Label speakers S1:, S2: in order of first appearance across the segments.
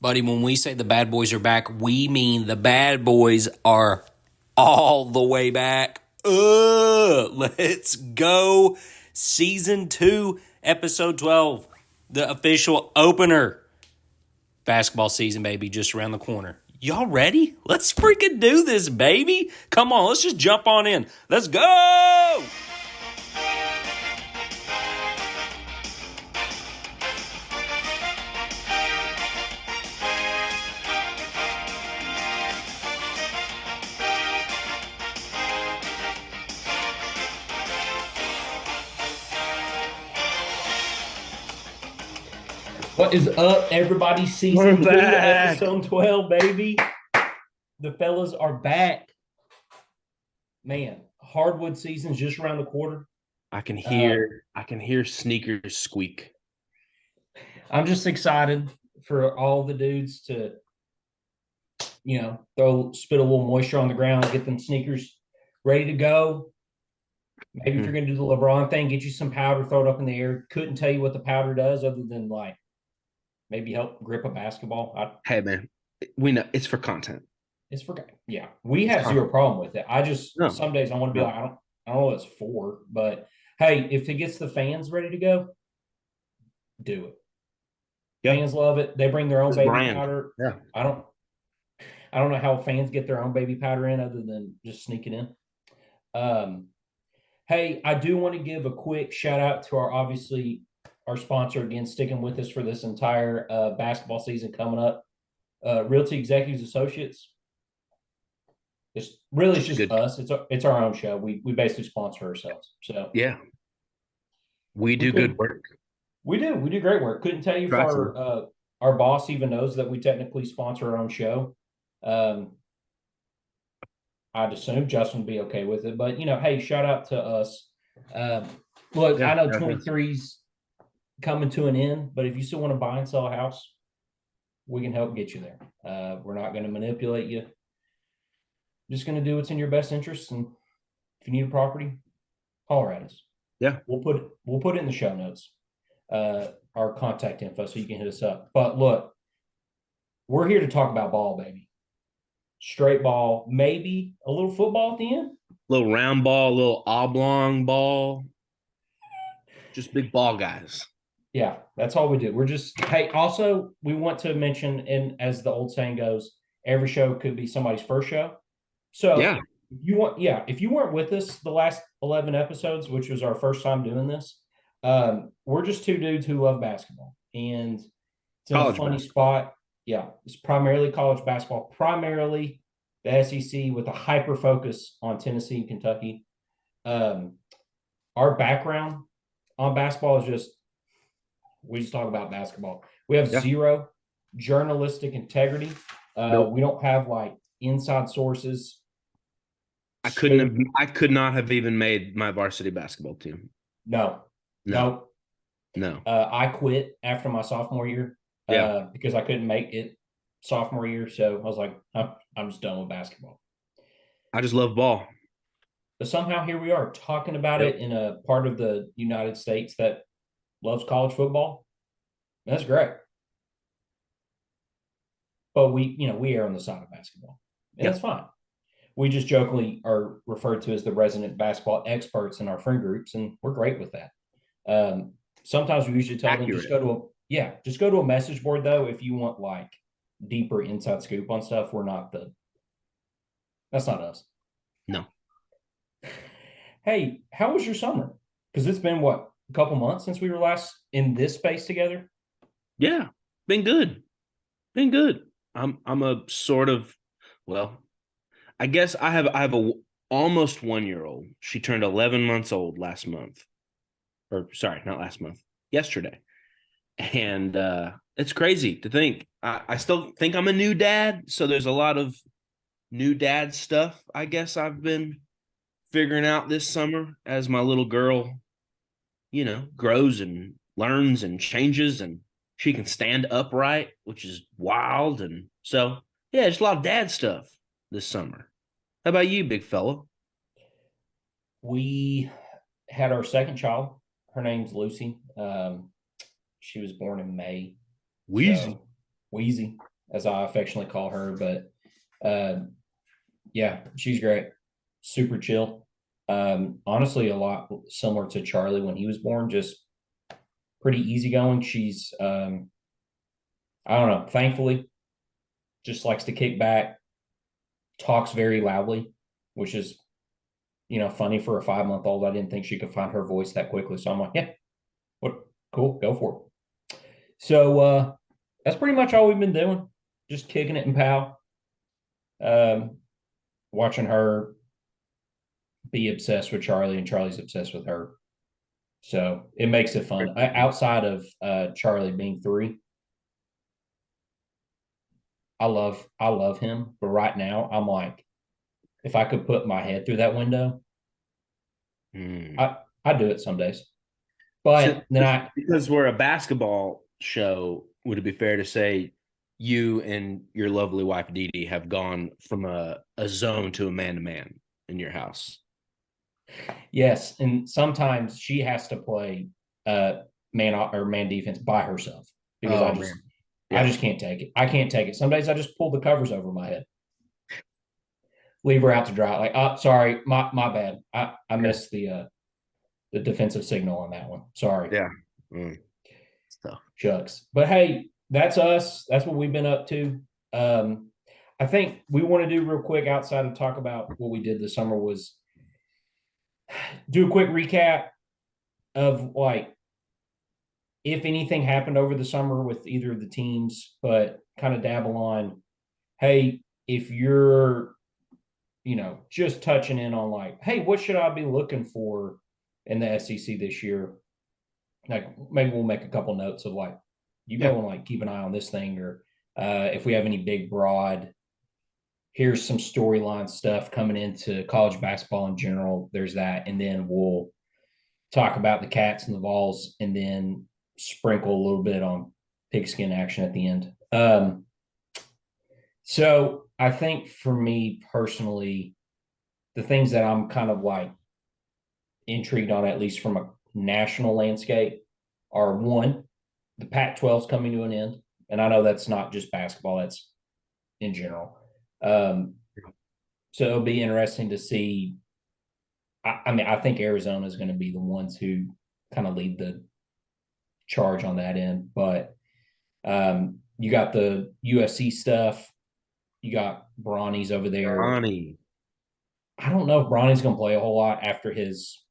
S1: Buddy, when we say the bad boys are back, we mean the bad boys are all the way back. Let's go. Season 2, episode 12, the official opener. Basketball season, baby, just around the corner. Y'all ready? Let's freaking do this, baby. Come on, let's just jump on in. Let's go! What is up, everybody? Season 2, episode 12, baby. The fellas are back. Man, hardwood season's just around the corner.
S2: I can hear sneakers squeak.
S1: I'm just excited for all the dudes to, spit a little moisture on the ground, get them sneakers ready to go. Maybe if you're going to do the LeBron thing, get you some powder, throw it up in the air. Couldn't tell you what the powder does other than maybe help grip a basketball.
S2: Hey, man, we know it's for content.
S1: It's for, yeah. We have zero problem with it. Some days I want to be
S2: No.
S1: like, I don't know what it's for, but hey, if it gets the fans ready to go, do it. Yeah. Fans love it. They bring their own baby powder.
S2: Yeah.
S1: I don't know how fans get their own baby powder in other than just sneaking in. Hey, I do want to give a quick shout out to our sponsor, again, sticking with us for this entire basketball season coming up. Realty Executives Associates. It's just good. Us. It's our own show. We basically sponsor ourselves. So
S2: yeah, we do good work.
S1: We do great work. Couldn't tell you if our boss even knows that we technically sponsor our own show. I'd assume Justin would be okay with it, but hey, shout out to us. Look, I know 23's coming to an end, but if you still want to buy and sell a house, we can help get you there. We're not going to manipulate you. Just going to do what's in your best interest, and if you need a property, holler at us.
S2: Yeah,
S1: we'll put it in the show notes, our contact info, so you can hit us up. But look, we're here to talk about ball, baby. Straight ball, maybe a little football at the end.
S2: Little round ball, little oblong ball. Just big ball guys.
S1: Yeah, that's all we do. Also, we want to mention, and as the old saying goes, every show could be somebody's first show. So
S2: yeah,
S1: if you weren't with us the last 11 episodes, which was our first time doing this, we're just two dudes who love basketball, and it's in a funny spot. Yeah, it's primarily college basketball, primarily the SEC with a hyper focus on Tennessee and Kentucky. Our background on basketball is we just talk about basketball. We have zero journalistic integrity. We don't have inside sources.
S2: I could not have even made my varsity basketball team.
S1: No. I quit after my sophomore year. Because I couldn't make it sophomore year. So I was like, I'm just done with basketball.
S2: I just love ball.
S1: But somehow here we are talking about it in a part of the United States that loves college football. That's great. But we err on the side of basketball. And that's fine. We just jokingly are referred to as the resident basketball experts in our friend groups, and we're great with that. Sometimes we usually tell them just go to a message board, though, if you want deeper inside scoop on stuff. That's not us.
S2: No.
S1: Hey, how was your summer? Because it's been a couple months since we were last in this space together.
S2: Yeah, been good. I'm a sort of, I guess I have a almost 1-year-old. She turned 11 months old last month. Or sorry, not last month. Yesterday. And it's crazy to think. I still think I'm a new dad, so there's a lot of new dad stuff I guess I've been figuring out this summer as my little girl, grows and learns and changes, and she can stand upright, which is wild. And so, yeah, there's a lot of dad stuff this summer. How about you, big fella?
S1: We had our second child. Her name's Lucy. She was born in May.
S2: Wheezy.
S1: Wheezy. as I affectionately call her. But yeah, she's great. Super chill. Honestly, a lot similar to Charlie when he was born, just pretty easygoing. She's I don't know, thankfully, just likes to kick back, talks very loudly, which is, funny for a 5-month-old. I didn't think she could find her voice that quickly. So I'm like, yeah, what cool, go for it. So that's pretty much all we've been doing. Just kicking it in PAL. Watching her be obsessed with Charlie and Charlie's obsessed with her. So it makes it fun. Outside of Charlie being 3, I love him. But right now I'm like, if I could put my head through that window, I do it some days. But then
S2: because we're a basketball show, would it be fair to say you and your lovely wife Dee Dee have gone from a zone to a man-to-man in your house?
S1: Yes, and sometimes she has to play man defense by herself because I just can't take it. I can't take it. Some days I just pull the covers over my head, leave her out to dry. Like, oh, sorry, my bad. I missed the defensive signal on that one. Sorry.
S2: Yeah.
S1: So shucks. But hey, that's us. That's what we've been up to. I think we want to do real quick outside of talk about what we did this summer was do a quick recap of like if anything happened over the summer with either of the teams, but kind of dabble on, hey, if you're, just touching in on like, hey, what should I be looking for in the SEC this year? Like maybe we'll make a couple notes of like, you go and like keep an eye on this thing, or if we have any big broad, here's some storyline stuff coming into college basketball in general. There's that. And then we'll talk about the Cats and the Vols and then sprinkle a little bit on pigskin action at the end. So I think for me personally, the things that I'm kind of like intrigued on, at least from a national landscape, are one, the Pac-12 is coming to an end. And I know that's not just basketball, that's in general. So it'll be interesting to see. I mean, I think Arizona is going to be the ones who kind of lead the charge on that end. But you got the USC stuff. You got Bronny's over there.
S2: Bronny.
S1: I don't know if Bronny's going to play a whole lot after his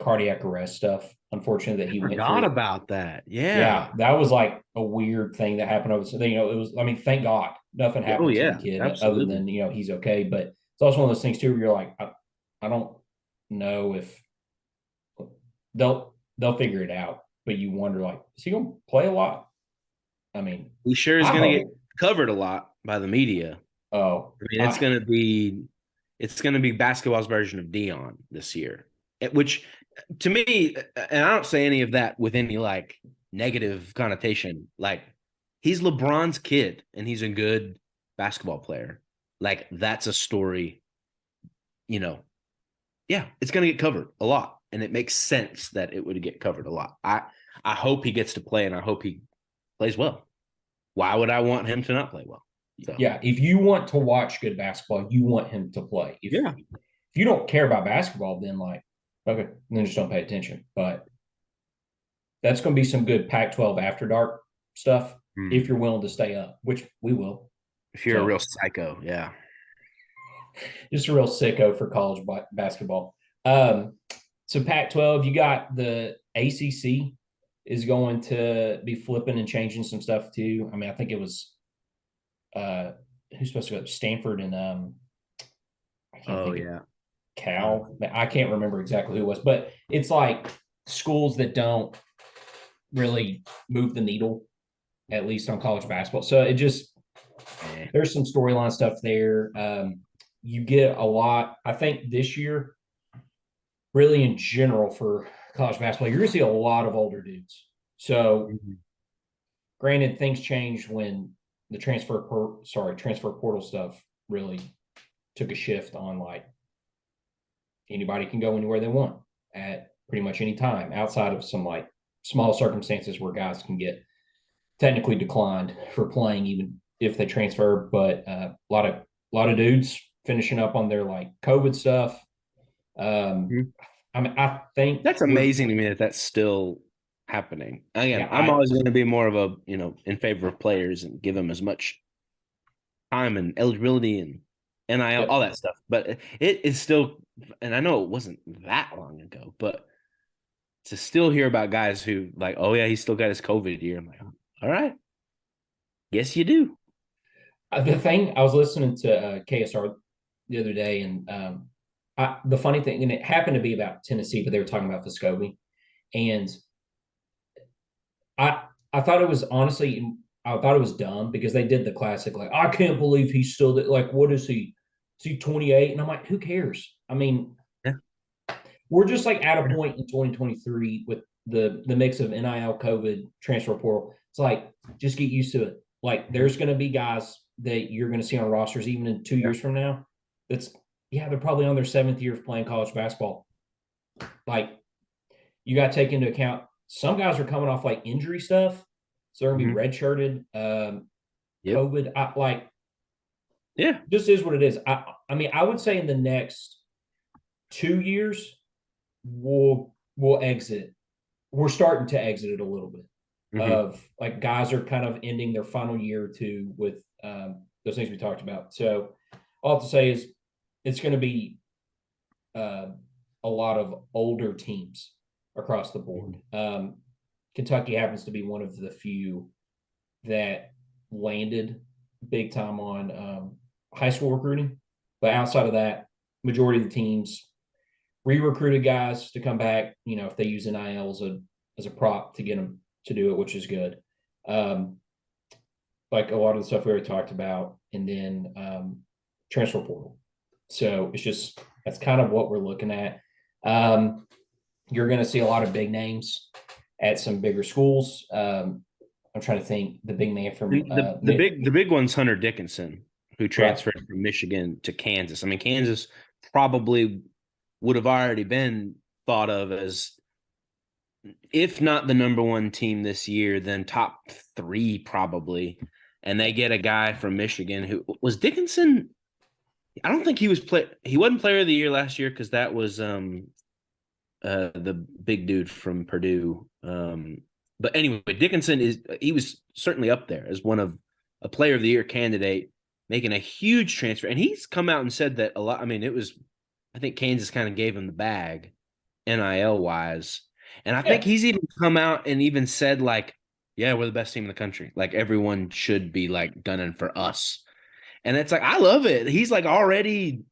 S1: cardiac arrest stuff. Unfortunately, that he
S2: forgot about that.
S1: Yeah, that was like a weird thing that happened over. So it was. I mean, thank God nothing happened to the kid other than he's okay. But it's also one of those things too where you're like, I don't know if they'll figure it out. But you wonder like, is he going to play a lot? I mean,
S2: he sure is going to get covered a lot by the media.
S1: Oh,
S2: I mean, it's going to be basketball's version of Dion this year, which to me, and I don't say any of that with any like negative connotation. Like, he's LeBron's kid and he's a good basketball player. Like, that's a story, yeah, it's going to get covered a lot. And it makes sense that it would get covered a lot. I hope he gets to play and I hope he plays well. Why would I want him to not play well?
S1: So. Yeah, if you want to watch good basketball, you want him to play. If you don't care about basketball, then like, okay, then just don't pay attention. But that's going to be some good Pac-12 after dark stuff if you're willing to stay up, which we will.
S2: If you're a real psycho, yeah.
S1: Just a real sicko for college basketball. So Pac-12, you got the ACC is going to be flipping and changing some stuff too. I mean, I think it was who's supposed to go? Stanford and Cal. I can't remember exactly who it was, but it's like schools that don't really move the needle, at least on college basketball. So it just there's some storyline stuff there. You get a lot. I think this year, really in general for college basketball, you're going to see a lot of older dudes. So, granted, things changed when the transfer portal stuff really took a shift on like anybody can go anywhere they want at pretty much any time outside of some like small circumstances where guys can get technically declined for playing, even if they transfer. But a lot of dudes finishing up on their like COVID stuff. Um,
S2: Mhm.
S1: I mean, I think
S2: That's
S1: we're
S2: amazing to me that that's still happening.
S1: yeah,
S2: Again, I'm always going to be more of a, in favor of players and give them as much time and eligibility and NIL, all
S1: yep.
S2: that stuff. But it is still, and I know it wasn't that long ago, but to still hear about guys who like, oh yeah, he still got his COVID year. I'm like, all right, yes you do.
S1: The thing I was listening to KSR the other day, and the funny thing, and it happened to be about Tennessee, but they were talking about Vescovi, and I thought it was honestly, I thought it was dumb because they did the classic like, I can't believe he's still like, what is he? Is he 28? And I'm like, who cares? I mean,
S2: Yeah.
S1: we're just like at a point in 2023 with the mix of NIL, COVID, transfer portal. It's like just get used to it. Like there's going to be guys that you're going to see on rosters even in 2 years from now. That's yeah, they're probably on their seventh year of playing college basketball. Like you got to take into account some guys are coming off like injury stuff, so they're going to be
S2: Mhm.
S1: redshirted.
S2: Yep.
S1: COVID, like
S2: Yeah.
S1: just is what it is. I mean, I would say in the next 2 years we'll exit. We're starting to exit it a little bit.
S2: Hmm.
S1: Of like guys are kind of ending their final year or two with those things we talked about. So all I have to say is it's going to be uh, a lot of older teams across the board. Kentucky happens to be one of the few that landed big time on high school recruiting. But outside of that, majority of the teams re-recruited guys to come back. You know, if they use NIL as a prop to get them to do it, which is good. Um, like a lot of the stuff we already talked about, and then transfer portal. So it's just that's kind of what we're looking at. Um, you're going to see a lot of big names at some bigger schools. I'm trying to think the big man from
S2: And the big one's Hunter Dickinson, who
S1: right.
S2: transferred from Michigan to Kansas. I mean, Kansas probably would have already been thought of as, if not the number one team this year, then top three probably. And they get a guy from Michigan who was Dickinson. I don't think he was play. He wasn't player of the year last year because that was the big dude from Purdue. But anyway, Dickinson he was certainly up there as one of a player of the year candidate, making a huge transfer. And he's come out and said that a lot. I mean, I think Kansas kind of gave him the bag, NIL wise. And I think
S1: Yeah.
S2: he's even come out and even said, like, yeah, we're the best team in the country. Like everyone should be like gunning for us. And it's like, I love it. He's like already,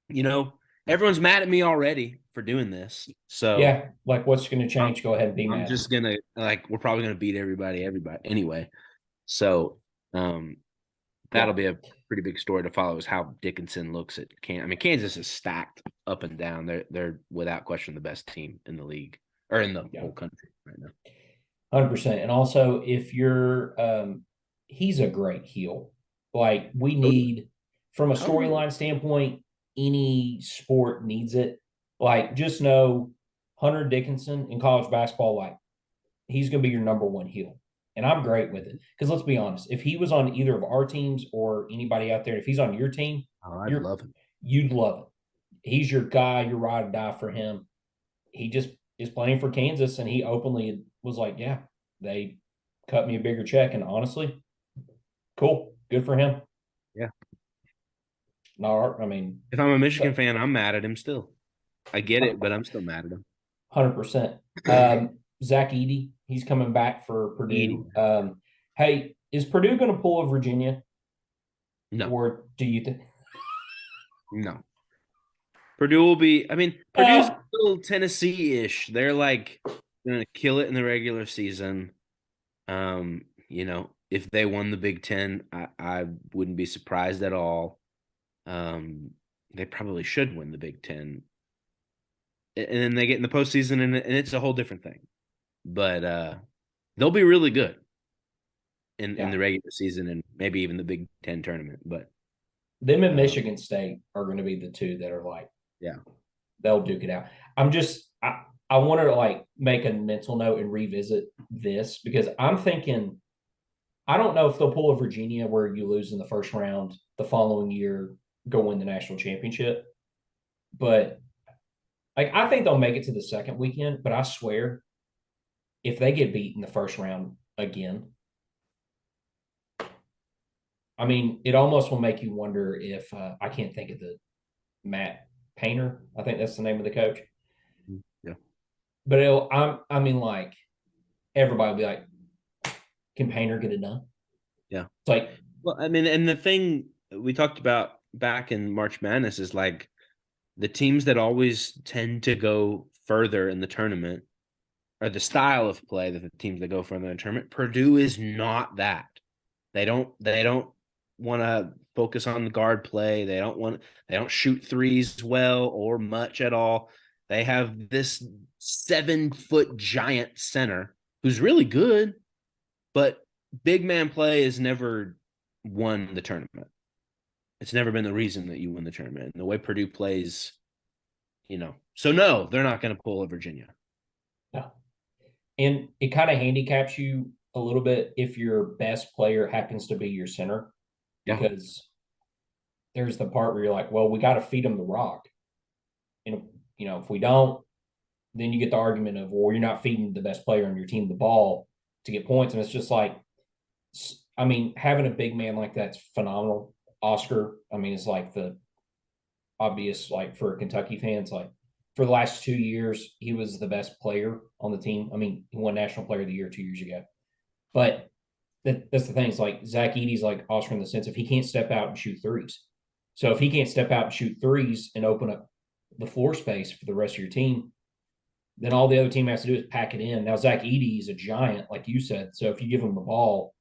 S2: you know, everyone's mad at me already for doing this. So
S1: Yeah. Like what's going to
S2: I'm,
S1: change? Go ahead and be
S2: I'm
S1: mad.
S2: just gonna, like, we're probably gonna beat everybody anyway. So
S1: Yeah.
S2: that'll be a pretty big story to follow, is how Dickinson looks at Kansas. I mean, Kansas is stacked up and down. They're without question the best team in the league or in the
S1: Yeah.
S2: whole country right now.
S1: 100%. And also, if you're, he's a great heel. Like we need, from a
S2: Totally.
S1: storyline standpoint, any sport needs it. Like just know Hunter Dickinson in college basketball, like he's going to be your number one heel. And I'm great with it. Because let's be honest, if he was on either of our teams or anybody out there, if he's on your team,
S2: Oh, I'd
S1: you're
S2: love him.
S1: you'd love it. He's your guy, your ride or die for him. He just is playing for Kansas, and he openly was like, "Yeah, they cut me a bigger check." And honestly, cool, good for him.
S2: Yeah.
S1: No, I mean,
S2: If I'm a Michigan fan, I'm mad at him still. I get it, but I'm still mad at him.
S1: 100%. Zach Edey, he's coming back for
S2: Edie.
S1: Purdue. Hey, is Purdue going to pull a Virginia,
S2: No,
S1: or do you think?
S2: no. Purdue will be. I mean, Purdue's a
S1: Uh,
S2: little Tennessee-ish. They're like gonna kill it in the regular season. If they won the Big Ten, I wouldn't be surprised at all. They probably should win the Big Ten, and then they get in the postseason, and it's a whole different thing. But they'll be really good in
S1: yeah,
S2: the regular season and maybe even the Big Ten tournament. But
S1: them and
S2: uh,
S1: Michigan State are going to be the two that are like
S2: yeah,
S1: they'll duke it out. I'm just I wanted to like make a mental note and revisit this because I'm thinking I don't know if they'll pull a Virginia where you lose in the first round the following year, go win the national championship. But like I think they'll make it to the second weekend, but I swear if they get beat in the first round again, I mean, it almost will make you wonder if I can't think of the Matt Painter. I think that's the name of the coach.
S2: Yeah.
S1: But I mean, like everybody will be like, can Painter get it done?
S2: Yeah.
S1: It's like,
S2: Well, I mean, and the thing we talked about back in March Madness is like the teams that always tend to go further in the tournament or the style of play that the teams that go further in the tournament. Purdue is not that. They don't want to focus on the guard play. They don't shoot threes well or much at all. They have this 7-foot giant center who's really good, but big man play has never won the tournament. It's never been the reason that you win the tournament. And the way Purdue plays, So no, they're not going to pull a Virginia.
S1: no. And it kind of handicaps you a little bit if your best player happens to be your center,
S2: Yeah.
S1: because there's the part where you're like, well, we got to feed them the rock. And, if we don't, then you get the argument of, well, you're not feeding the best player on your team the ball to get points. And it's just like, I mean, having a big man like that's phenomenal. Oscar, I mean, it's like the obvious, like for Kentucky fans, like for the last 2 years, he was the best player on the team. I mean, he won National Player of the Year 2 years ago. But that's the thing. It's like Zach Edey's like Oscar in the sense if he can't step out and shoot threes. So if he can't step out and shoot threes and open up the floor space for the rest of your team, then all the other team has to do is pack it in. Now, Zach Edey is a giant, like you said. So if you give him the ball,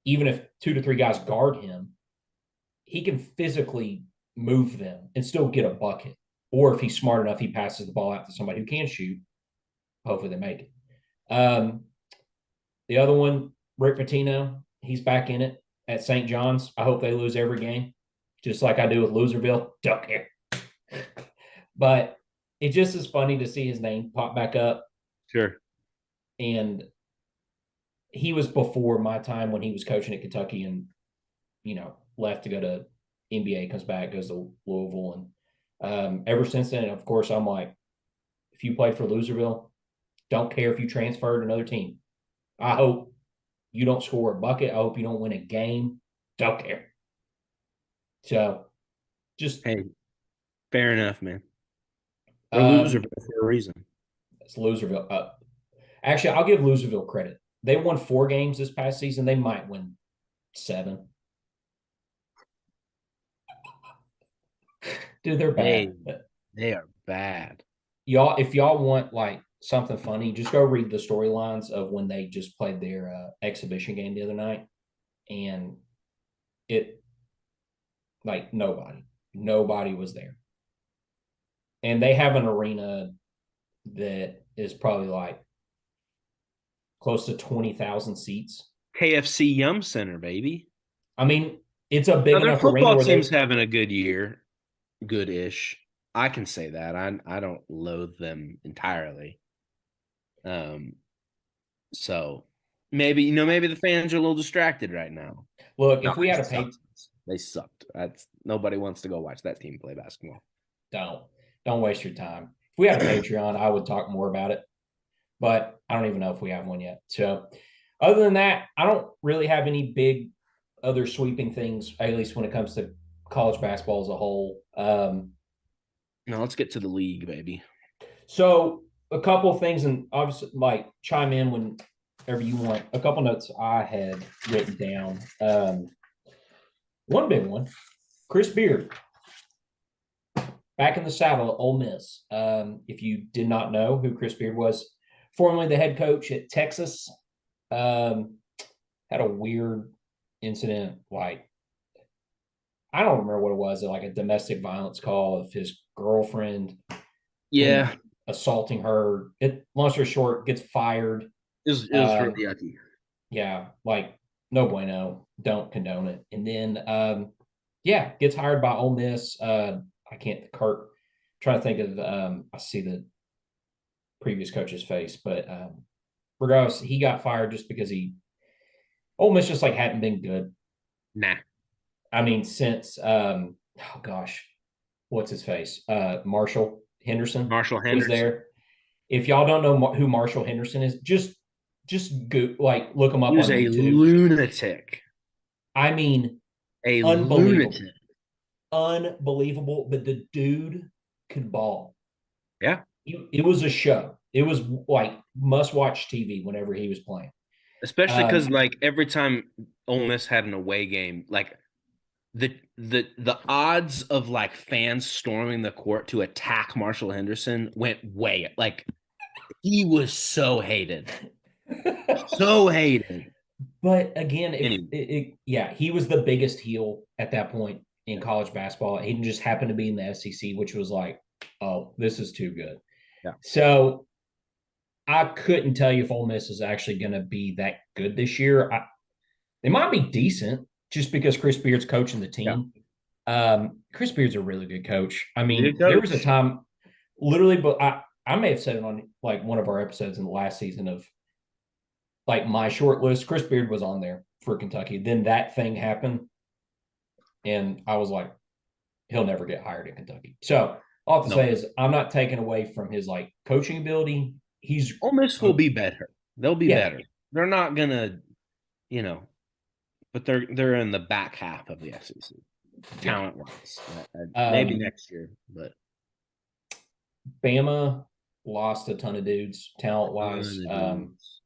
S1: even if 2 to 3 guys guard him, he can physically move them and still get a bucket. Or if he's smart enough, he passes the ball out to somebody who can shoot. Hopefully they make it. The other one, Rick Pitino, he's back in it at St. John's. I hope they lose every game, just like I do with Loserville. Don't care. But it just is funny to see his name pop back up.
S2: Sure.
S1: And he was before my time when he was coaching at Kentucky and, left to go to NBA, comes back, goes to Louisville. And ever since then, of course, I'm like, if you played for Loserville, don't care if you transferred to another team. I hope you don't score a bucket. I hope you don't win a game. Don't care. So just
S2: Hey, fair enough, man. They're loser for a reason.
S1: It's Loserville. Actually, I'll give Loserville credit. They won 4 games this past season. They might win 7. Dude, they're bad.
S2: They are bad.
S1: Y'all, if y'all want like something funny, just go read the storylines of when they just played their exhibition game the other night. And it, like, nobody was there. And they have an arena that is probably like close to 20,000 seats.
S2: KFC Yum Center, baby.
S1: I mean, it's a big enough arena
S2: football
S1: where
S2: team's having a good year, good-ish. I can say that. I don't loathe them entirely. So maybe maybe the fans are a little distracted right now.
S1: Look, if we had a pay,
S2: they sucked. Nobody wants to go watch that team play basketball.
S1: Don't waste your time. If we had a Patreon, I would talk more about it, but I don't even know if we have one yet. So, other than that, I don't really have any big other sweeping things, at least when it comes to college basketball as a whole.
S2: Now let's get to the league, baby.
S1: So, a couple of things, and obviously, like chime in whenever you want. A couple notes I had written down. One big one, Chris Beard, back in the saddle at Ole Miss. If you did not know who Chris Beard was, formerly the head coach at Texas, had a weird incident. Like, I don't remember what it was, like a domestic violence call of his girlfriend.
S2: Yeah.
S1: Assaulting her. Long story short, gets fired.
S2: It was really yucky.
S1: Yeah, like no bueno. Don't condone it. And then, gets hired by Ole Miss. I can't. Trying to think of. I see previous coach's face. But regardless, he got fired just because Ole Miss just like hadn't been good.
S2: Nah.
S1: I mean, since oh gosh, what's his face? Marshall Henderson
S2: Marshall
S1: was
S2: Henderson.
S1: there. If y'all don't know who Marshall Henderson is, just go like look him
S2: He
S1: up
S2: was
S1: on
S2: a
S1: YouTube.
S2: lunatic.
S1: I mean,
S2: A
S1: unbelievable,
S2: lunatic.
S1: unbelievable. But the dude could ball.
S2: Yeah.
S1: It was a show. It was like must watch TV whenever he was playing.
S2: Especially because
S1: Um,
S2: like every time Ole Miss had an away game, like the odds of like fans storming the court to attack Marshall Henderson went way like he was so hated. So hated.
S1: but again, if
S2: Anyway.
S1: yeah, he was the biggest heel at that point in
S2: Yeah.
S1: college basketball. He just happened to be in the SEC, which was like, oh, this is too good.
S2: Yeah.
S1: So I couldn't tell you if Ole Miss is actually going to be that good this year. They might be decent just because Chris Beard's coaching the
S2: Yeah.
S1: team. Chris Beard's a really good coach. I
S2: He's a
S1: mean,
S2: good
S1: there was a
S2: coach.
S1: time, literally, but I may have said it on like one of our episodes in the last season of like my short list. Chris Beard was on there for Kentucky. Then that thing happened, and I was like, he'll never get hired in Kentucky. So all I have to
S2: No.
S1: say is I'm not taking away from his like coaching ability. He's
S2: Ole Miss will be better. They'll be
S1: yeah,
S2: better. They're not gonna, you know, but they're in the back half of the SEC,
S1: yeah.
S2: talent wise. Maybe next year, but
S1: Bama lost a ton of dudes talent wise.
S2: dudes.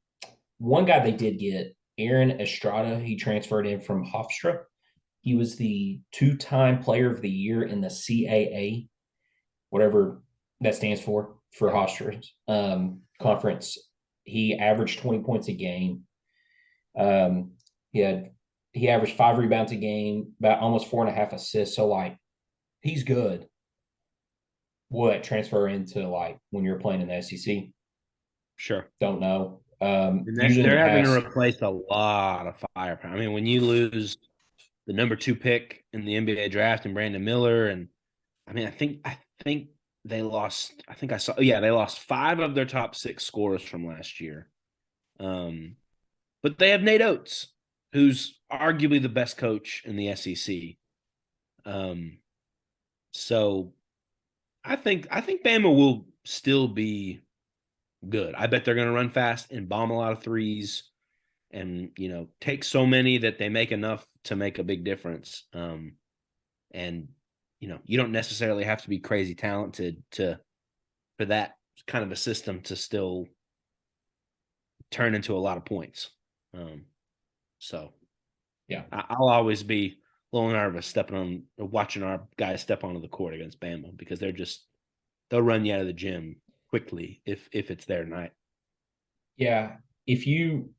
S1: One guy they did get, Aaron Estrada, he transferred in from Hofstra. He was the 2-time player of the year in the CAA, whatever that stands for Hofstra's conference. He averaged 20 points a game. Um, he averaged 5 rebounds a game, about almost 4.5 assists. So like he's good. Will that transfer into like when you're playing in the SEC?
S2: Sure.
S1: Don't know.
S2: And
S1: Usually in the
S2: they're having to
S1: past,
S2: replace a lot of firepower. I mean, when you lose the number 2 pick in the NBA draft and Brandon Miller, and I mean, I think they lost. I think I saw. Yeah, they lost 5 of their top 6 scorers from last year. But they have Nate Oates, who's arguably the best coach in the SEC. So I think Bama will still be good. I bet they're going to run fast and bomb a lot of threes, and take so many that they make enough to make a big difference. And you don't necessarily have to be crazy talented for that kind of a system to still turn into a lot of points. So
S1: yeah.
S2: I'll always be a little nervous watching our guys step onto the court against Bama because they'll run you out of the gym quickly if it's their night.
S1: Yeah. If you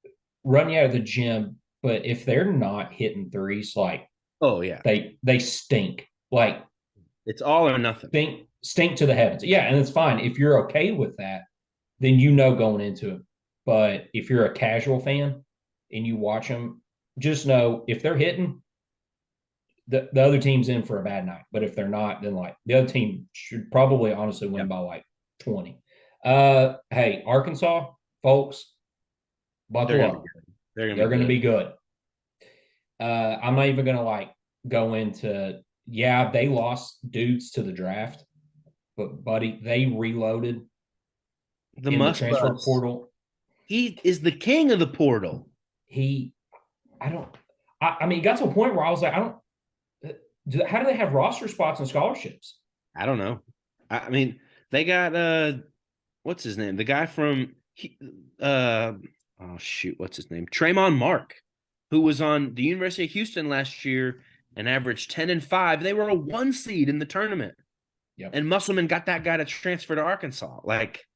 S1: run you out of the gym, but if they're not hitting threes, like
S2: Oh yeah,
S1: they stink. Like
S2: it's all or nothing.
S1: stink to the heavens. Yeah, and it's fine. If you're okay with that, then going into it. But if you're a casual fan and you watch them, just know if they're hitting, the other team's in for a bad night. But if they're not, then like the other team should probably honestly win by like 20. Hey, Arkansas, folks, buckle up.
S2: They're
S1: They're
S2: gonna
S1: gonna
S2: be
S1: be good. I'm not even gonna like go into they lost dudes to the draft, but buddy, they reloaded
S2: the
S1: in the
S2: must
S1: transfer
S2: bus.
S1: portal.
S2: He is the king of the portal.
S1: He I don't I mean it got to a point where I was like, I don't how do they have roster spots and scholarships?
S2: I don't know. I mean, they got what's his name? The guy from oh shoot, what's his name? Tremont Mark, who was on the University of Houston last year and averaged 10 and 5. They were a 1 seed in the tournament.
S1: Yep.
S2: And Musselman got that guy to transfer to Arkansas. Like,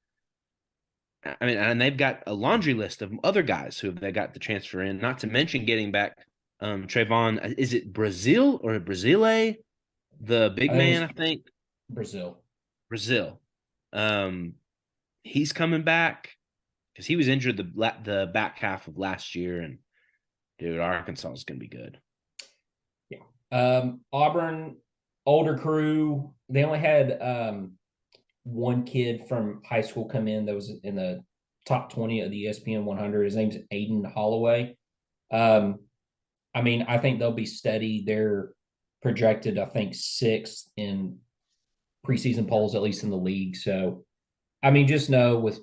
S2: I mean, and they've got a laundry list of other guys who they got the transfer in, not to mention getting back Trayvon. Is it Brazil or Brasile? The big man, I think.
S1: Brazil.
S2: He's coming back because he was injured the back half of last year, and dude, Arkansas is going to be good.
S1: Yeah. Auburn, older crew. They only had one kid from high school come in that was in the top 20 of the ESPN 100. His name's Aiden Holloway. I mean, I think they'll be steady. They're projected, I think, sixth in preseason polls, at least in the league. So, I mean, just know with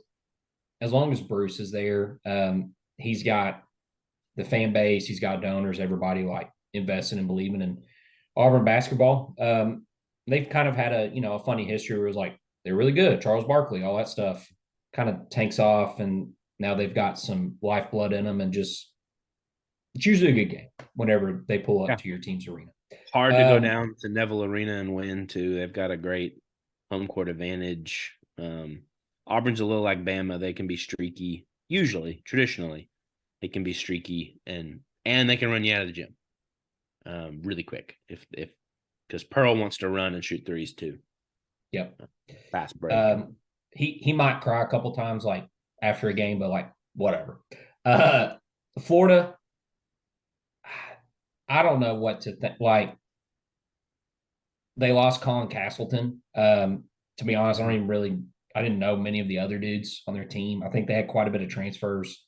S1: as long as Bruce is there, he's got the fan base, he's got donors, everybody like investing and believing in Auburn basketball. They've kind of had a funny history where it was like they're really good, Charles Barkley, all that stuff kind of tanks off, and now they've got some lifeblood in them, and just it's usually a good game whenever they pull up to your team's arena.
S2: Hard to go down to Neville Arena and win too. They've got a great home court advantage. Auburn's a little like Bama. They can be streaky. Traditionally, they can be streaky and they can run you out of the gym really quick if because Pearl wants to run and shoot threes too.
S1: Yep.
S2: Fast break.
S1: He might cry a couple times like after a game, but like whatever. Florida, I don't know what to think. Like they lost Colin Castleton. To be honest, I didn't know many of the other dudes on their team. I think they had quite a bit of transfers,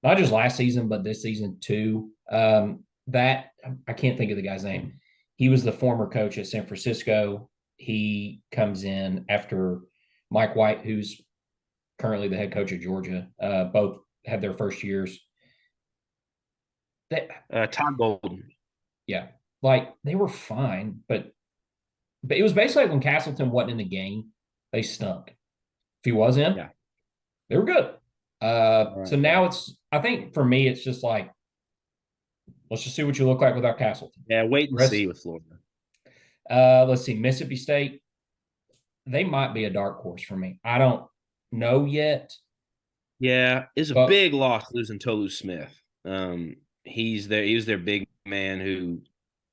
S1: not just last season, but this season too. That I can't think of the guy's name. He was the former coach at San Francisco. He comes in after Mike White, who's currently the head coach at Georgia. Both had their first years.
S2: Todd Golden.
S1: Yeah, like they were fine, but it was basically like when Castleton wasn't in the game, they stunk. If he was in, they were good. Right. So now I think for me, it's just like, let's just see what you look like without Castleton.
S2: Yeah, wait and see with Florida.
S1: Let's see, Mississippi State, they might be a dark horse for me. I don't know yet.
S2: Yeah, it's a big loss losing Tolu Smith. He was their big man who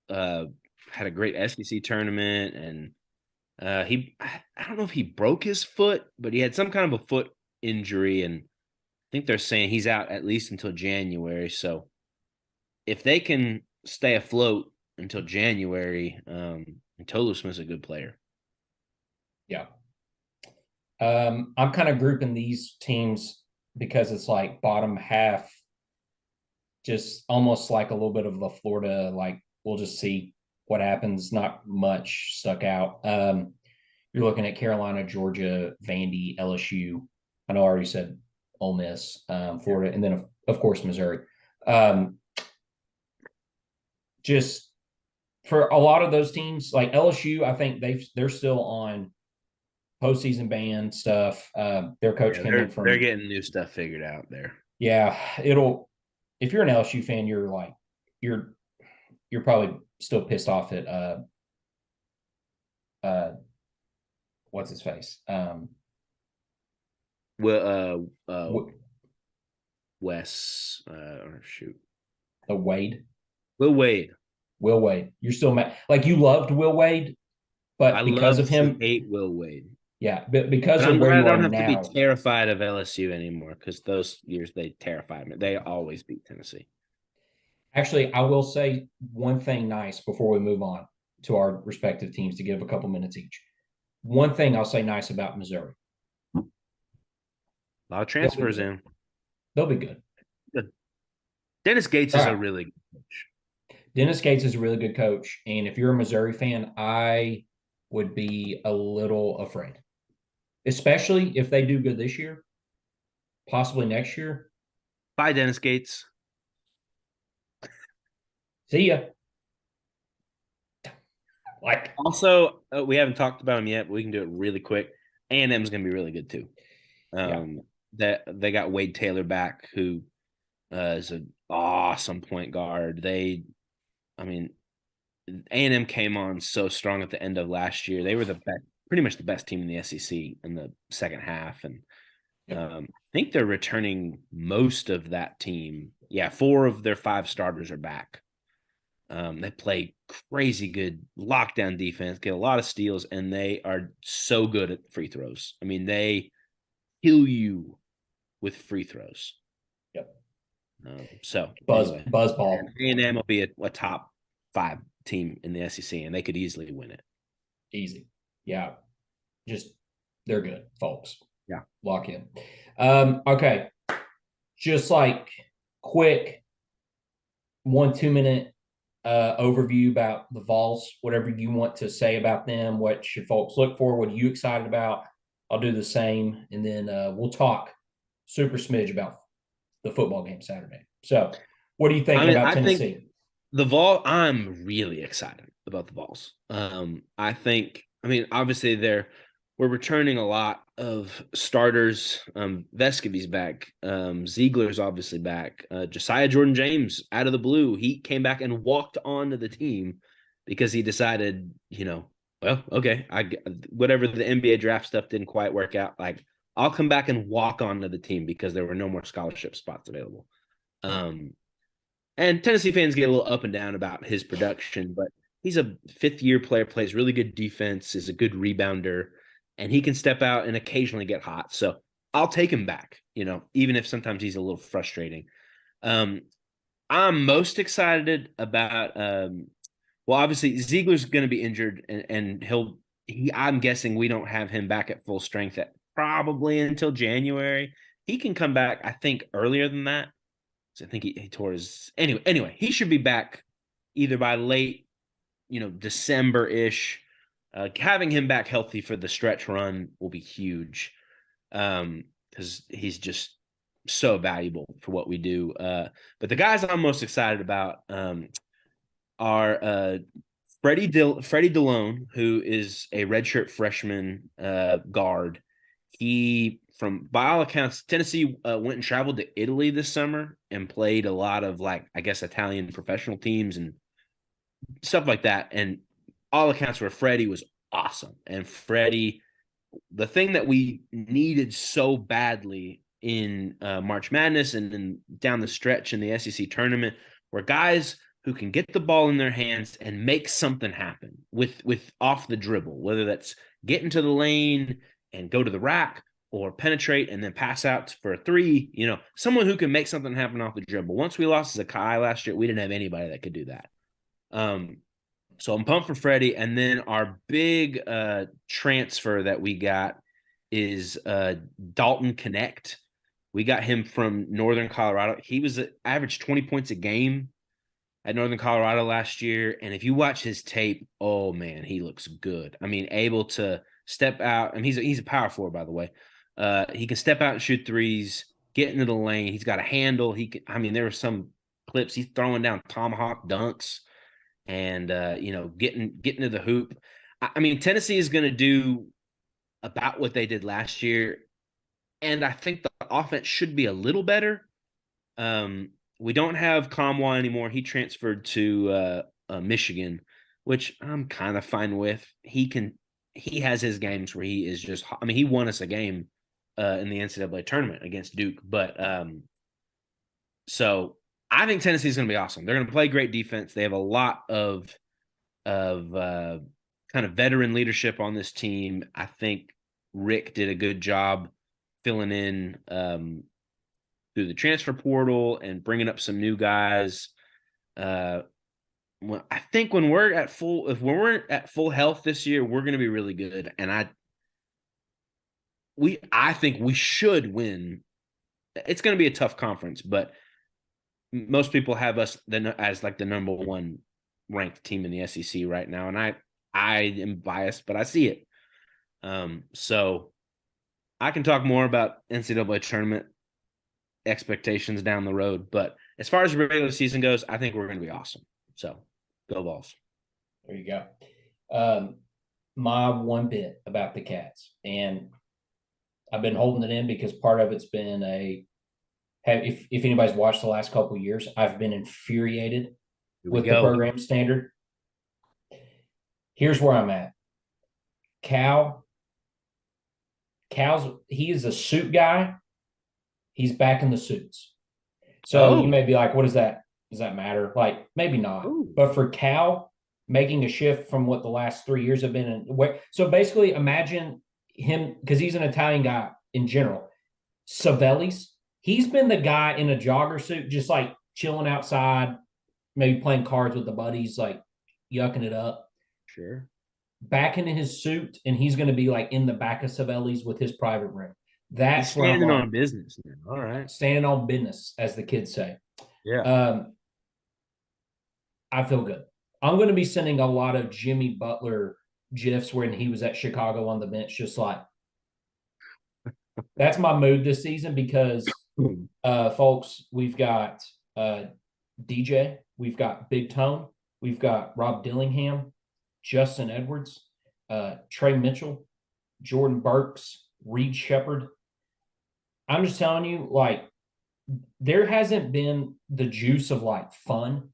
S2: had a great SEC tournament, and I don't know if he broke his foot, but he had some kind of a foot injury, and I think they're saying he's out at least until January. So if they can stay afloat until January, and Tolu Smith's a good player.
S1: Yeah. I'm kind of grouping these teams because it's like bottom half, just almost like a little bit of the Florida, like we'll just see what happens. Not much stuck out. You're looking at Carolina, Georgia, Vandy, LSU. I know I already said Ole Miss, Florida, and then of course Missouri. Just for a lot of those teams, like LSU, I think they're still on postseason ban stuff. Their coach came in from.
S2: They're getting new stuff figured out there.
S1: Yeah, if you're an LSU fan, you're probably still pissed off at what's his face?
S2: Wes shoot.
S1: Wade.
S2: Will Wade.
S1: You're still mad. Like you loved Will Wade, but because of him,
S2: hate Will Wade.
S1: Yeah, but because of where you are now, I don't have
S2: to be terrified of LSU anymore because those years they terrified me. They always beat Tennessee.
S1: Actually, I will say one thing nice before we move on to our respective teams to give a couple minutes each. One thing I'll say nice about Missouri.
S2: A lot of transfers in.
S1: They'll be good.
S2: Dennis Gates is a really good coach.
S1: Dennis Gates is a really good coach. And if you're a Missouri fan, I would be a little afraid, especially if they do good this year, possibly next year.
S2: Bye, Dennis Gates.
S1: See ya.
S2: Like also, we haven't talked about them yet, but we can do it really quick. A&M is going to be really good too. That they got Wade Taylor back, who is an awesome point guard. A&M came on so strong at the end of last year. They were pretty much the best team in the SEC in the second half, and I think they're returning most of that team. Yeah, 4 of their 5 starters are back. They play crazy good lockdown defense, get a lot of steals, and they are so good at free throws. I mean, they kill you with free throws.
S1: Yep.
S2: Buzzball. A&M will be a top 5 team in the SEC, and they could easily win it.
S1: Easy. Yeah. Just They're good, folks.
S2: Yeah.
S1: Lock in. Okay. Just like quick 1-2 minute overview about the Vols, whatever you want to say about them, what should folks look for, what are you excited about? I'll do the same, and then we'll talk super smidge about the football game Saturday. So what are you thinking about Tennessee?
S2: The Vol, I'm really excited about the Vols. Obviously we're returning a lot of starters. Vescovy's back. Ziegler's obviously back. Josiah Jordan-James out of the blue. He came back and walked onto the team because he decided, well, okay, whatever the NBA draft stuff didn't quite work out. Like, I'll come back and walk onto the team because there were no more scholarship spots available. And Tennessee fans get a little up and down about his production, but he's a fifth-year player, plays really good defense, is a good rebounder, and he can step out and occasionally get hot. So I'll take him back, even if sometimes he's a little frustrating. I'm most excited about, obviously Ziegler's going to be injured, and I'm guessing we don't have him back at full strength probably until January. He can come back, I think, earlier than that. So I think he tore his anyway. He should be back either by late, December-ish. Having him back healthy for the stretch run will be huge, because he's just so valuable for what we do. But the guys I'm most excited about are Freddie DeLone, who is a redshirt freshman guard. By all accounts, Tennessee went and traveled to Italy this summer and played a lot of, Italian professional teams and stuff like that. And all accounts were Freddie was awesome. And Freddie, the thing that we needed so badly in March Madness and down the stretch in the SEC tournament were guys who can get the ball in their hands and make something happen with off the dribble, whether that's get into the lane and go to the rack, or penetrate and then pass out for a three, someone who can make something happen off the dribble. Once we lost Zakai last year, we didn't have anybody that could do that. So I'm pumped for Freddie. And then our big transfer that we got is Dalton Connect. We got him from Northern Colorado. He was averaged 20 points a game at Northern Colorado last year. And if you watch his tape, oh man, he looks good. Able to step out. He's a power forward, by the way. He can step out and shoot threes, get into the lane. He's got a handle. There were some clips he's throwing down tomahawk dunks and, getting to the hoop. Tennessee is going to do about what they did last year. And I think the offense should be a little better. We don't have Kamwa anymore. He transferred to Michigan, which I'm kind of fine with. He has his games where he is just, he won us a game in the NCAA tournament against Duke. But so I think Tennessee is going to be awesome. They're going to play great defense. They have a lot of kind of veteran leadership on this team. I think Rick did a good job filling in through the transfer portal and bringing up some new guys. I think if we're at full health this year, we're going to be really good. And I think we should win. It's going to be a tough conference, but most people have us as the number one ranked team in the SEC right now. And I am biased, but I see it. So I can talk more about NCAA tournament expectations down the road, but as far as the regular season goes, I think we're going to be awesome. So go Vols.
S1: There you go. My one bit about the Cats, and I've been holding it in because part of it's been if anybody's watched the last couple of years, I've been infuriated with the program standard. Here's where I'm at. He is a suit guy. He's back in the suits. So you may be like, what is that? Does that matter? Maybe not. Ooh. But for Cal making a shift from what the last 3 years have been so basically imagine him, because he's an Italian guy in general. Savelli's, he's been the guy in a jogger suit, just chilling outside, maybe playing cards with the buddies, yucking it up.
S2: Sure.
S1: back in his suit, and he's going to be like in the back of Savelli's with his private room.
S2: He's
S1: That's where I'm
S2: standing
S1: like,
S2: on business now. All right.
S1: standing on business, as the kids say.
S2: Yeah.
S1: I feel good. I'm going to be sending a lot of Jimmy Butler gifs when he was at Chicago on the bench, just like that's my mood this season because, folks, we've got DJ, we've got Big Tone, we've got Rob Dillingham, Justin Edwards, Trey Mitchell, Jordan Burks, Reed Shepard. I'm just telling you, like, there hasn't been the juice of like fun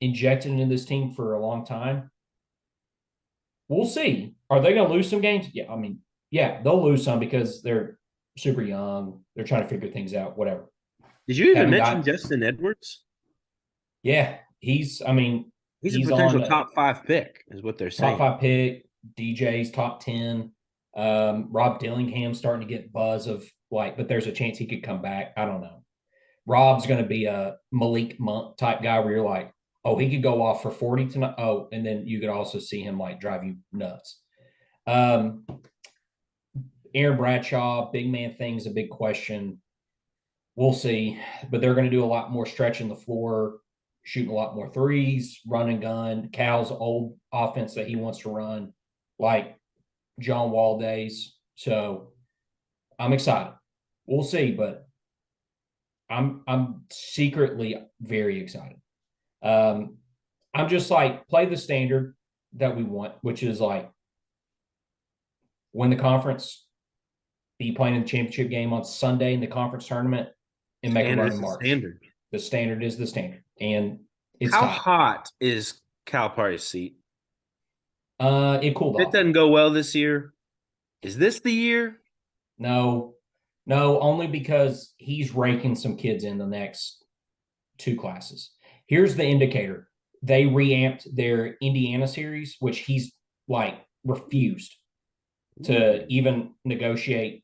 S1: injected into this team for a long time. We'll see. Are they going to lose some games? Yeah, I mean, yeah, they'll lose some because they're super young. They're trying to figure things out, whatever.
S2: Did you even
S1: Haven't
S2: mention
S1: got,
S2: Justin Edwards?
S1: yeah, I mean,
S2: He's a
S1: he's
S2: potential
S1: on
S2: top 5 pick, is what they're
S1: top
S2: saying.
S1: 5 pick, DJ's top 10. Rob Dillingham starting to get buzz of like, but there's a chance he could come back. I don't know. Rob's going to be a Malik Monk type guy where you're like, oh, he could go off for 40 tonight. Oh, and then you could also see him like drive you nuts. Aaron Bradshaw, big man thing's a big question. We'll see, but they're going to do a lot more stretching the floor, shooting a lot more threes, run and gun. Cal's old offense that he wants to run, like John Wall days. So I'm excited. We'll see, but I'm secretly very excited. I'm just like play the standard that we want, which is like win the conference, be playing in the championship game on Sunday in the conference tournament, and make a run in March.
S2: Standard.
S1: The standard is the standard, and it's
S2: How
S1: hot.
S2: hot is Calipari's seat?
S1: It cooled
S2: If it
S1: off.
S2: doesn't go well this year, is this the year?
S1: No, only because he's raking some kids in the next 2 classes. Here's the indicator. They reamped their Indiana series, which he's like refused to even negotiate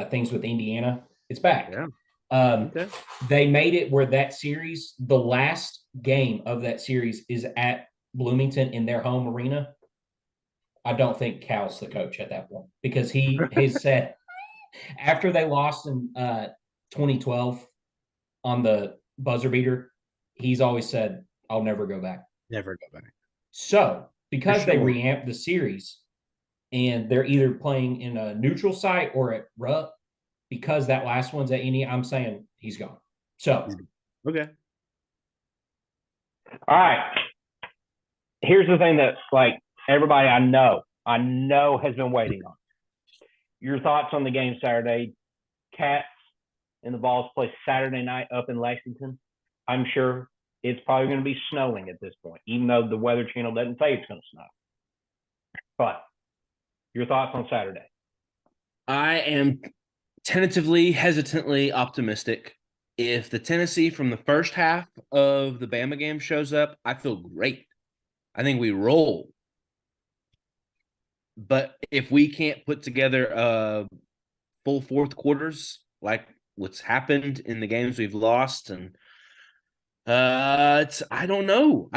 S1: things with Indiana. It's back.
S2: Yeah.
S1: Okay. They made it where that series, the last game of that series is at Bloomington in their home arena. I don't think Cal's the coach at that point because he said after they lost in 2012 on the buzzer beater, he's always said, I'll never go back.
S2: Never go back.
S1: So because they reamped the series and they're either playing in a neutral site or at Rupp, because that last one's at Indiana, I'm saying he's gone. So
S2: okay.
S3: All right. Here's the thing that's like everybody I know has been waiting on. Your thoughts on the game Saturday? Cats and the Vols play Saturday night up in Lexington. I'm sure it's probably going to be snowing at this point, even though the Weather Channel doesn't say it's going to snow. But your thoughts on Saturday?
S2: I am tentatively, hesitantly optimistic. If the Tennessee from the first half of the Bama game shows up, I feel great. I think we roll. But if we can't put together full fourth quarters like what's happened in the games we've lost, and I don't know.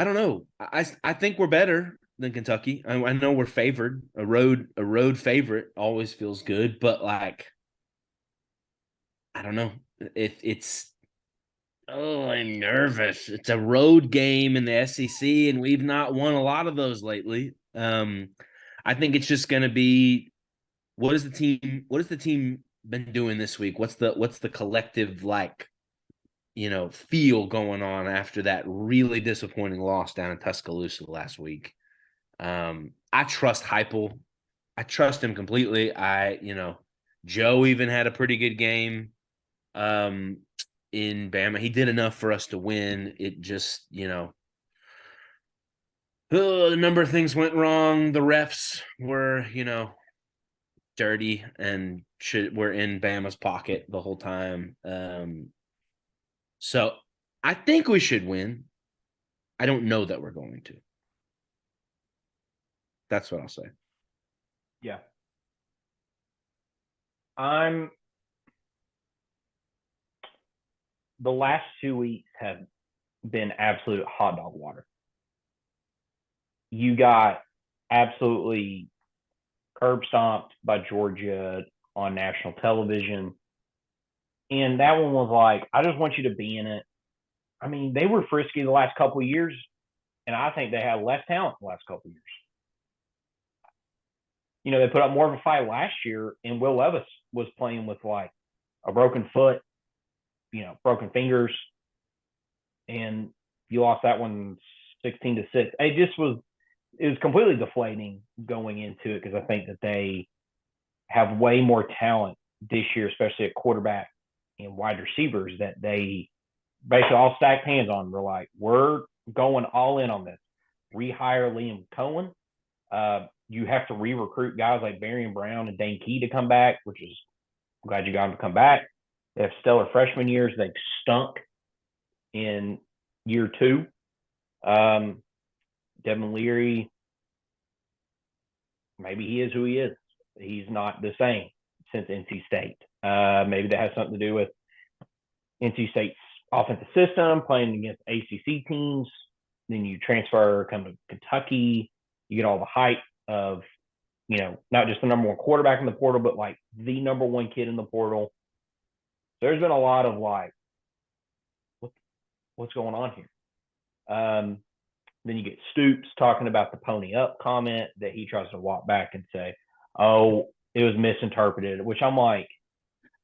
S2: I think we're better than Kentucky. I know we're favored. A road favorite always feels good, but like I don't know if it's. Oh, I'm nervous. It's a road game in the SEC, and we've not won a lot of those lately. I think it's just going to be what has the team been doing this week? What's the collective like, feel going on after that really disappointing loss down in Tuscaloosa last week? I trust Heupel. I trust him completely. Joe even had a pretty good game. In Bama, he did enough for us to win. It just, a number of things went wrong. The refs were, dirty and were in Bama's pocket the whole time. So I think we should win. I don't know that we're going to. That's what I'll say.
S3: Yeah. The last 2 weeks have been absolute hot dog water. You got absolutely curb stomped by Georgia on national television. And that one was like, I just want you to be in it. I mean, they were frisky the last couple of years, and I think they had less talent the last couple of years. You know, they put up more of a fight last year, and Will Levis was playing with like a broken foot, you know, broken fingers, and you lost that one 16-6. It was completely deflating going into it because I think that they have way more talent this year, especially at quarterback and wide receivers, that they basically all stacked hands on. We're like, we're going all in on this. Rehire Liam Cohen. You have to re-recruit guys like Barian Brown and Dane Key to come back, which is I'm glad you got them to come back. They have stellar freshman years. They've stunk in year 2. Devin Leary, maybe he is who he is. He's not the same since NC State. Maybe that has something to do with NC State's offensive system, playing against ACC teams. Then you transfer, come to Kentucky. You get all the hype of, you know, not just the number 1 quarterback in the portal, but like the number 1 kid in the portal. There's been a lot of like, what's going on here? Then you get Stoops talking about the pony up comment that he tries to walk back and say, oh, it was misinterpreted, which I'm like,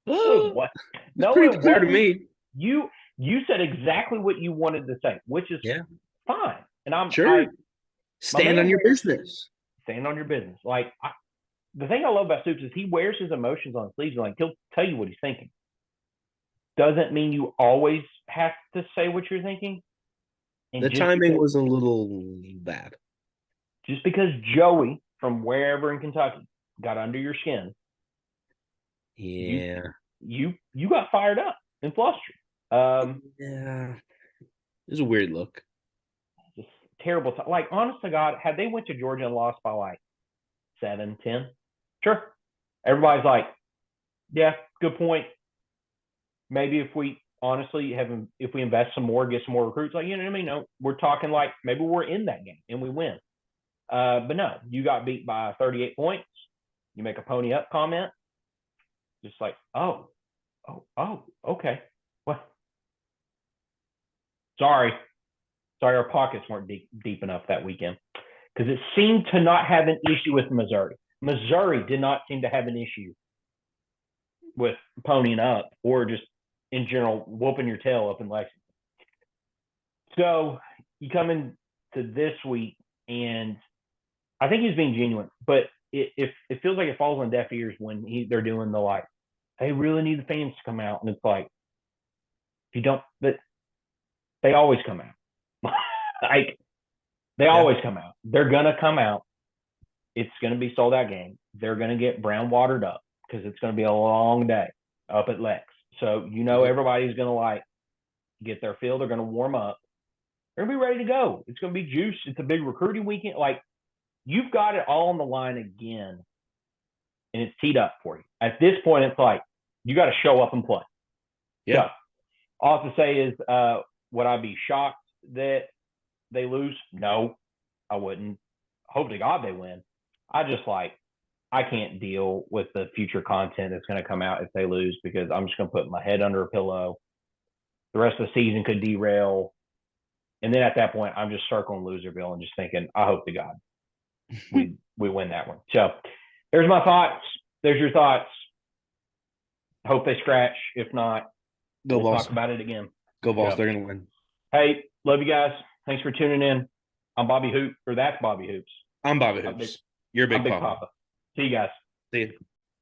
S3: what? No,
S2: pretty
S3: it
S2: clear
S3: wasn't.
S2: to me.
S3: You said exactly what you wanted to say, which is fine. And I'm
S2: sure. Stand on your business.
S3: Stand on your business. Like the thing I love about Stoops is he wears his emotions on his sleeves, and like he'll tell you what he's thinking. Doesn't mean you always have to say what you're thinking.
S2: And the timing was a little bad.
S3: Just because Joey from wherever in Kentucky got under your skin,
S2: you
S3: got fired up and flustered.
S2: Yeah, it was a weird look.
S3: Just terrible. Like, honest to God, had they went to Georgia and lost by like 7, 10, sure. Everybody's like, yeah, good point. Maybe if we honestly if we invest some more, get some more recruits, like, you know what I mean? No, we're talking like maybe we're in that game and we win. But no, you got beat by 38 points. You make a pony up comment. Just like, oh, okay. What? Sorry, our pockets weren't deep enough that weekend because it seemed to not have an issue with Missouri. Missouri did not seem to have an issue with ponying up or just in general whooping your tail up in Lexington. So you come into this week, and I think he's being genuine, but it feels like it falls on deaf ears when they're doing the like, they really need the fans to come out, and it's like, if you don't, but they always come out. Like, they always come out. They're gonna come out. It's gonna be sold out game. They're gonna get brown watered up because it's gonna be a long day up at Lex. So you know everybody's gonna like get their feel. They're gonna warm up. They're gonna be ready to go. It's gonna be juice. It's a big recruiting weekend. Like, you've got it all on the line again, and it's teed up for you. At this point, it's like you got to show up and play.
S2: Yeah.
S3: So, all I have to say is, would I be shocked that they lose? No, I wouldn't. Hope to God they win. I can't deal with the future content that's going to come out if they lose, because I'm just going to put my head under a pillow. The rest of the season could derail. And then at that point, I'm just circling Loserville and just thinking, I hope to God we win that one. So there's my thoughts. There's your thoughts. Hope they scratch. If not,
S2: we'll
S3: Vols. Talk about it again.
S2: Go Vols. They're going to win.
S3: Hey, love you guys. Thanks for tuning in. I'm Bobby Hoop, or that's Bobby Hoops.
S2: I'm Bobby Hoops. You're Big Papa.
S3: See you guys.
S2: See you.